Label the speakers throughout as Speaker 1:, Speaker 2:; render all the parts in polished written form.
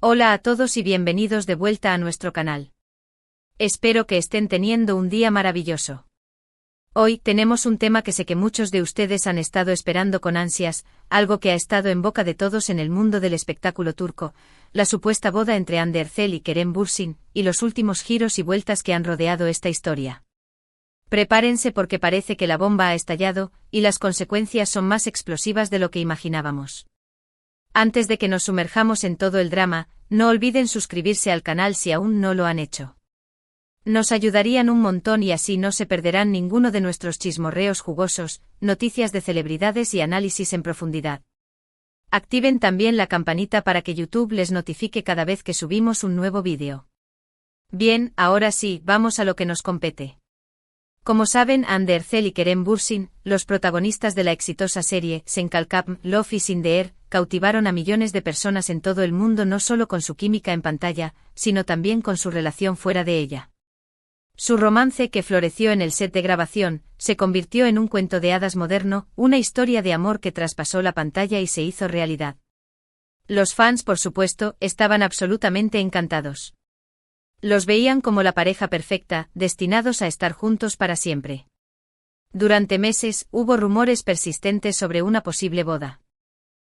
Speaker 1: Hola a todos y bienvenidos de vuelta a nuestro canal. Espero que estén teniendo un día maravilloso. Hoy tenemos un tema que sé que muchos de ustedes han estado esperando con ansias, algo que ha estado en boca de todos en el mundo del espectáculo turco, la supuesta boda entre Hande Erçel y Kerem Bürsin, y los últimos giros y vueltas que han rodeado esta historia. Prepárense porque parece que la bomba ha estallado, y las consecuencias son más explosivas de lo que imaginábamos. Antes de que nos sumerjamos en todo el drama, no olviden suscribirse al canal si aún no lo han hecho. Nos ayudarían un montón y así no se perderán ninguno de nuestros chismorreos jugosos, noticias de celebridades y análisis en profundidad. Activen también la campanita para que YouTube les notifique cada vez que subimos un nuevo vídeo. Bien, ahora sí, vamos a lo que nos compete. Como saben, Hande Erçel y Kerem Bürsin, los protagonistas de la exitosa serie Sen Kalkam, Love is in the Air, cautivaron a millones de personas en todo el mundo no solo con su química en pantalla, sino también con su relación fuera de ella. Su romance, que floreció en el set de grabación, se convirtió en un cuento de hadas moderno, una historia de amor que traspasó la pantalla y se hizo realidad. Los fans, por supuesto, estaban absolutamente encantados. Los veían como la pareja perfecta, destinados a estar juntos para siempre. Durante meses, hubo rumores persistentes sobre una posible boda.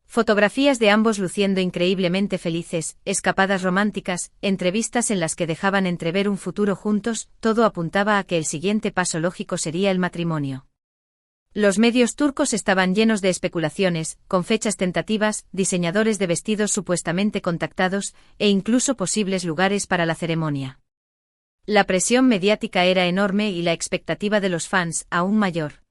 Speaker 1: Fotografías de ambos luciendo increíblemente felices, escapadas románticas, entrevistas en las que dejaban entrever un futuro juntos, todo apuntaba a que el siguiente paso lógico sería el matrimonio. Los medios turcos estaban llenos de especulaciones, con fechas tentativas, diseñadores de vestidos supuestamente contactados, e incluso posibles lugares para la ceremonia. La presión mediática era enorme y la expectativa de los fans aún mayor.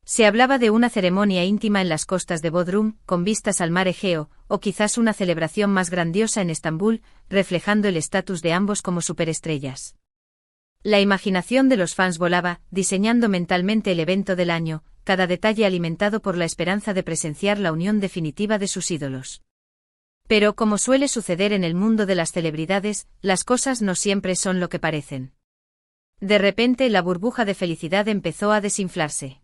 Speaker 1: Se hablaba de una ceremonia íntima en las costas de Bodrum, con vistas al mar Egeo, o quizás una celebración más grandiosa en Estambul, reflejando el estatus de ambos como superestrellas. La imaginación de los fans volaba, diseñando mentalmente el evento del año, cada detalle alimentado por la esperanza de presenciar la unión definitiva de sus ídolos. Pero como suele suceder en el mundo de las celebridades, las cosas no siempre son lo que parecen. De repente la burbuja de felicidad empezó a desinflarse.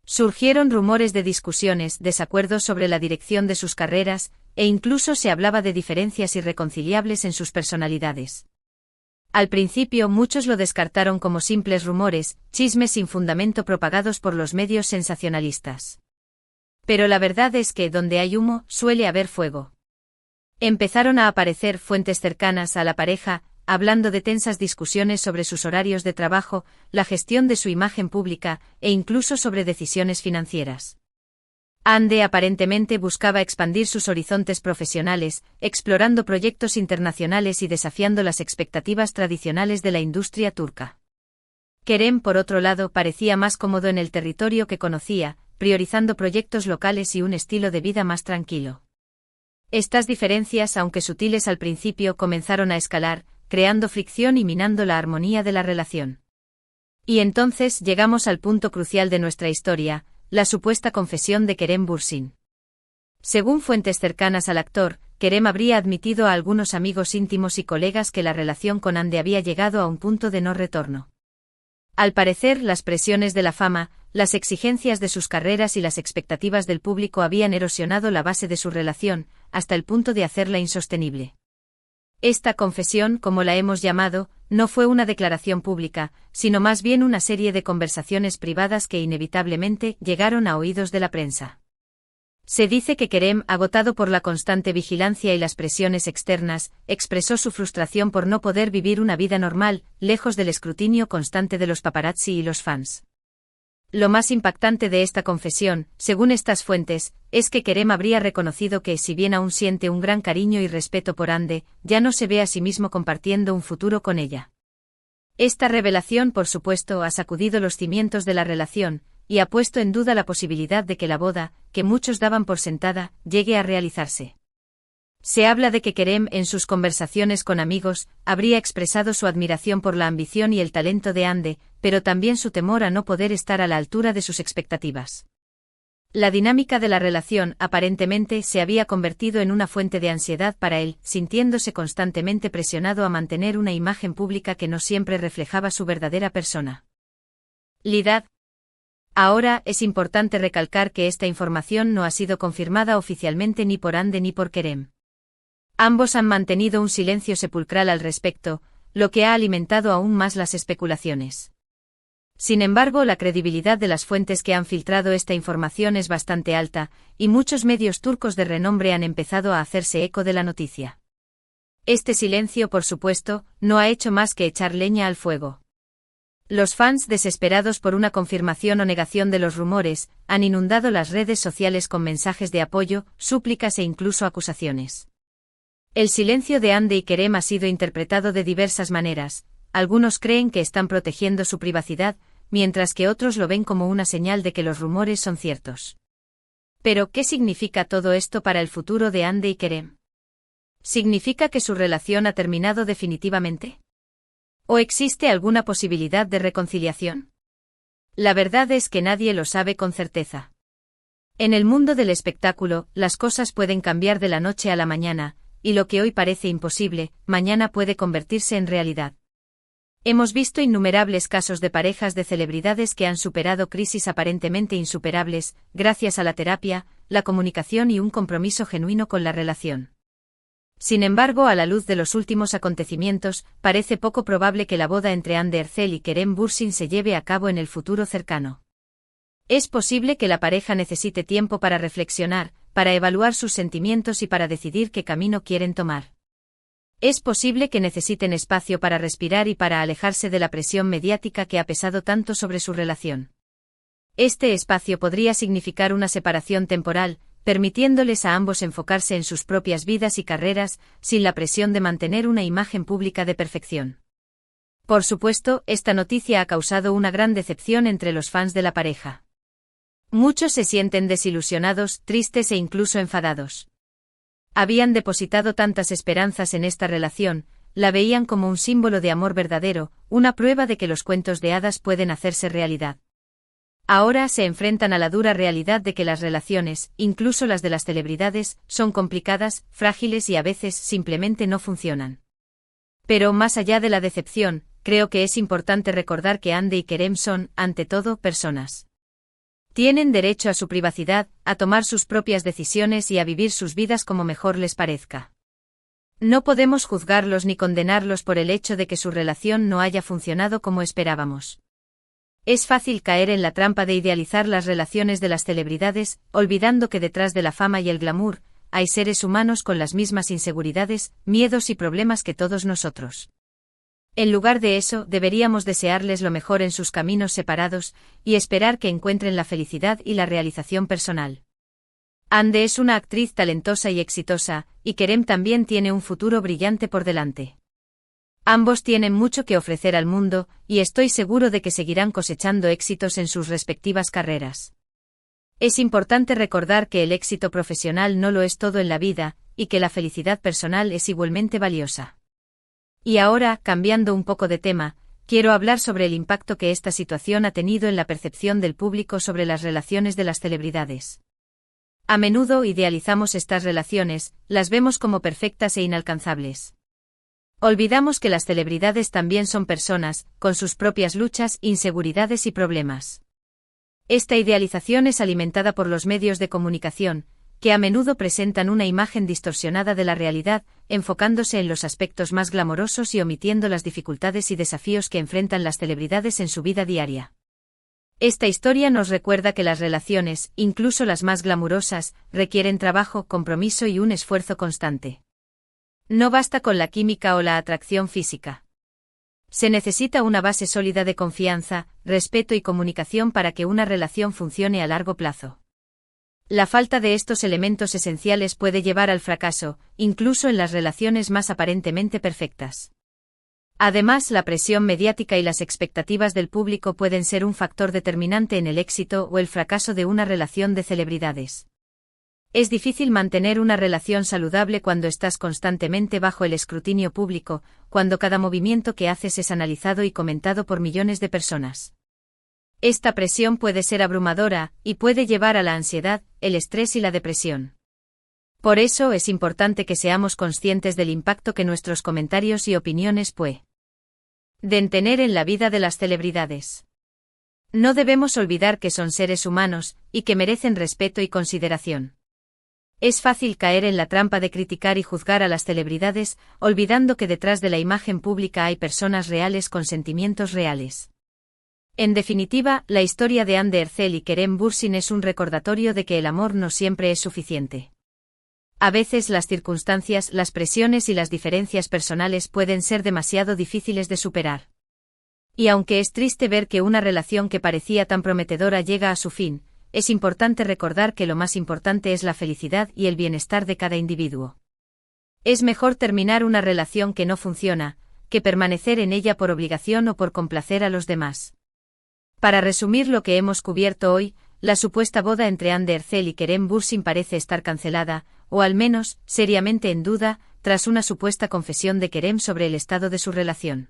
Speaker 1: Surgieron rumores de discusiones, desacuerdos sobre la dirección de sus carreras, e incluso se hablaba de diferencias irreconciliables en sus personalidades. Al principio muchos lo descartaron como simples rumores, chismes sin fundamento propagados por los medios sensacionalistas. Pero la verdad es que donde hay humo, suele haber fuego. Empezaron a aparecer fuentes cercanas a la pareja, hablando de tensas discusiones sobre sus horarios de trabajo, la gestión de su imagen pública, e incluso sobre decisiones financieras. Hande aparentemente buscaba expandir sus horizontes profesionales, explorando proyectos internacionales y desafiando las expectativas tradicionales de la industria turca. Kerem, por otro lado, parecía más cómodo en el territorio que conocía, priorizando proyectos locales y un estilo de vida más tranquilo. Estas diferencias, aunque sutiles al principio, comenzaron a escalar, creando fricción y minando la armonía de la relación. Y entonces llegamos al punto crucial de nuestra historia, la supuesta confesión de Kerem Bürsin. Según fuentes cercanas al actor, Kerem habría admitido a algunos amigos íntimos y colegas que la relación con Hande había llegado a un punto de no retorno. Al parecer, las presiones de la fama, las exigencias de sus carreras y las expectativas del público habían erosionado la base de su relación, hasta el punto de hacerla insostenible. Esta confesión, como la hemos llamado, no fue una declaración pública, sino más bien una serie de conversaciones privadas que inevitablemente llegaron a oídos de la prensa. Se dice que Kerem, agotado por la constante vigilancia y las presiones externas, expresó su frustración por no poder vivir una vida normal, lejos del escrutinio constante de los paparazzi y los fans. Lo más impactante de esta confesión, según estas fuentes, es que Kerem habría reconocido que, si bien aún siente un gran cariño y respeto por Hande, ya no se ve a sí mismo compartiendo un futuro con ella. Esta revelación, por supuesto, ha sacudido los cimientos de la relación, y ha puesto en duda la posibilidad de que la boda, que muchos daban por sentada, llegue a realizarse. Se habla de que Kerem, en sus conversaciones con amigos, habría expresado su admiración por la ambición y el talento de Hande, pero también su temor a no poder estar a la altura de sus expectativas. La dinámica de la relación, aparentemente, se había convertido en una fuente de ansiedad para él, sintiéndose constantemente presionado a mantener una imagen pública que no siempre reflejaba su verdadera personalidad. Ahora, es importante recalcar que esta información no ha sido confirmada oficialmente ni por Hande ni por Kerem. Ambos han mantenido un silencio sepulcral al respecto, lo que ha alimentado aún más las especulaciones. Sin embargo, la credibilidad de las fuentes que han filtrado esta información es bastante alta, y muchos medios turcos de renombre han empezado a hacerse eco de la noticia. Este silencio, por supuesto, no ha hecho más que echar leña al fuego. Los fans, desesperados por una confirmación o negación de los rumores, han inundado las redes sociales con mensajes de apoyo, súplicas e incluso acusaciones. El silencio de Hande y Kerem ha sido interpretado de diversas maneras. Algunos creen que están protegiendo su privacidad, mientras que otros lo ven como una señal de que los rumores son ciertos. Pero, ¿qué significa todo esto para el futuro de Hande y Kerem? ¿Significa que su relación ha terminado definitivamente? ¿O existe alguna posibilidad de reconciliación? La verdad es que nadie lo sabe con certeza. En el mundo del espectáculo, las cosas pueden cambiar de la noche a la mañana, y lo que hoy parece imposible, mañana puede convertirse en realidad. Hemos visto innumerables casos de parejas de celebridades que han superado crisis aparentemente insuperables, gracias a la terapia, la comunicación y un compromiso genuino con la relación. Sin embargo, a la luz de los últimos acontecimientos, parece poco probable que la boda entre Hande Erçel y Kerem Bürsin se lleve a cabo en el futuro cercano. Es posible que la pareja necesite tiempo para reflexionar, para evaluar sus sentimientos y para decidir qué camino quieren tomar. Es posible que necesiten espacio para respirar y para alejarse de la presión mediática que ha pesado tanto sobre su relación. Este espacio podría significar una separación temporal, permitiéndoles a ambos enfocarse en sus propias vidas y carreras, sin la presión de mantener una imagen pública de perfección. Por supuesto, esta noticia ha causado una gran decepción entre los fans de la pareja. Muchos se sienten desilusionados, tristes e incluso enfadados. Habían depositado tantas esperanzas en esta relación, la veían como un símbolo de amor verdadero, una prueba de que los cuentos de hadas pueden hacerse realidad. Ahora se enfrentan a la dura realidad de que las relaciones, incluso las de las celebridades, son complicadas, frágiles y a veces simplemente no funcionan. Pero más allá de la decepción, creo que es importante recordar que Hande y Kerem son, ante todo, personas. Tienen derecho a su privacidad, a tomar sus propias decisiones y a vivir sus vidas como mejor les parezca. No podemos juzgarlos ni condenarlos por el hecho de que su relación no haya funcionado como esperábamos. Es fácil caer en la trampa de idealizar las relaciones de las celebridades, olvidando que detrás de la fama y el glamour, hay seres humanos con las mismas inseguridades, miedos y problemas que todos nosotros. En lugar de eso, deberíamos desearles lo mejor en sus caminos separados, y esperar que encuentren la felicidad y la realización personal. Hande es una actriz talentosa y exitosa, y Kerem también tiene un futuro brillante por delante. Ambos tienen mucho que ofrecer al mundo, y estoy seguro de que seguirán cosechando éxitos en sus respectivas carreras. Es importante recordar que el éxito profesional no lo es todo en la vida, y que la felicidad personal es igualmente valiosa. Y ahora, cambiando un poco de tema, quiero hablar sobre el impacto que esta situación ha tenido en la percepción del público sobre las relaciones de las celebridades. A menudo idealizamos estas relaciones, las vemos como perfectas e inalcanzables. Olvidamos que las celebridades también son personas, con sus propias luchas, inseguridades y problemas. Esta idealización es alimentada por los medios de comunicación, que a menudo presentan una imagen distorsionada de la realidad, enfocándose en los aspectos más glamorosos y omitiendo las dificultades y desafíos que enfrentan las celebridades en su vida diaria. Esta historia nos recuerda que las relaciones, incluso las más glamurosas, requieren trabajo, compromiso y un esfuerzo constante. No basta con la química o la atracción física. Se necesita una base sólida de confianza, respeto y comunicación para que una relación funcione a largo plazo. La falta de estos elementos esenciales puede llevar al fracaso, incluso en las relaciones más aparentemente perfectas. Además, la presión mediática y las expectativas del público pueden ser un factor determinante en el éxito o el fracaso de una relación de celebridades. Es difícil mantener una relación saludable cuando estás constantemente bajo el escrutinio público, cuando cada movimiento que haces es analizado y comentado por millones de personas. Esta presión puede ser abrumadora, y puede llevar a la ansiedad, el estrés y la depresión. Por eso es importante que seamos conscientes del impacto que nuestros comentarios y opiniones pueden tener en la vida de las celebridades. No debemos olvidar que son seres humanos, y que merecen respeto y consideración. Es fácil caer en la trampa de criticar y juzgar a las celebridades, olvidando que detrás de la imagen pública hay personas reales con sentimientos reales. En definitiva, la historia de Hande Erçel y Kerem Bürsin es un recordatorio de que el amor no siempre es suficiente. A veces las circunstancias, las presiones y las diferencias personales pueden ser demasiado difíciles de superar. Y aunque es triste ver que una relación que parecía tan prometedora llega a su fin, es importante recordar que lo más importante es la felicidad y el bienestar de cada individuo. Es mejor terminar una relación que no funciona, que permanecer en ella por obligación o por complacer a los demás. Para resumir lo que hemos cubierto hoy, la supuesta boda entre Hande Erçel y Kerem Bürsin parece estar cancelada, o al menos, seriamente en duda, tras una supuesta confesión de Kerem sobre el estado de su relación.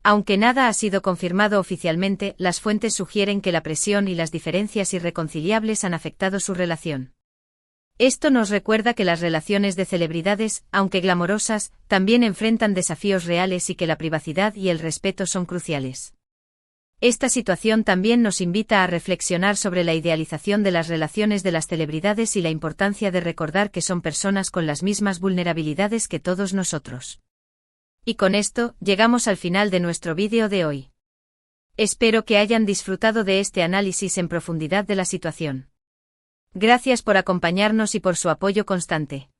Speaker 1: Aunque nada ha sido confirmado oficialmente, las fuentes sugieren que la presión y las diferencias irreconciliables han afectado su relación. Esto nos recuerda que las relaciones de celebridades, aunque glamorosas, también enfrentan desafíos reales y que la privacidad y el respeto son cruciales. Esta situación también nos invita a reflexionar sobre la idealización de las relaciones de las celebridades y la importancia de recordar que son personas con las mismas vulnerabilidades que todos nosotros. Y con esto, llegamos al final de nuestro vídeo de hoy. Espero que hayan disfrutado de este análisis en profundidad de la situación. Gracias por acompañarnos y por su apoyo constante.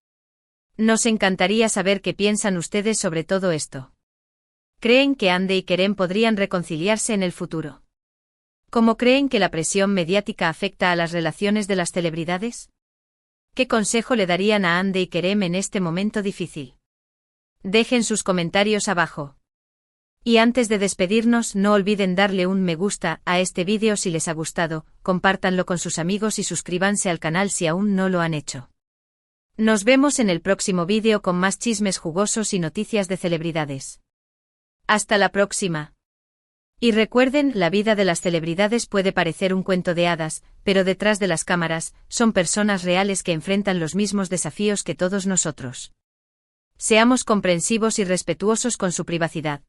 Speaker 1: Nos encantaría saber qué piensan ustedes sobre todo esto. ¿Creen que Hande y Kerem podrían reconciliarse en el futuro? ¿Cómo creen que la presión mediática afecta a las relaciones de las celebridades? ¿Qué consejo le darían a Hande y Kerem en este momento difícil? Dejen sus comentarios abajo. Y antes de despedirnos, no olviden darle un me gusta a este vídeo si les ha gustado, compártanlo con sus amigos y suscríbanse al canal si aún no lo han hecho. Nos vemos en el próximo vídeo con más chismes jugosos y noticias de celebridades. Hasta la próxima. Y recuerden, la vida de las celebridades puede parecer un cuento de hadas, pero detrás de las cámaras, son personas reales que enfrentan los mismos desafíos que todos nosotros. Seamos comprensivos y respetuosos con su privacidad.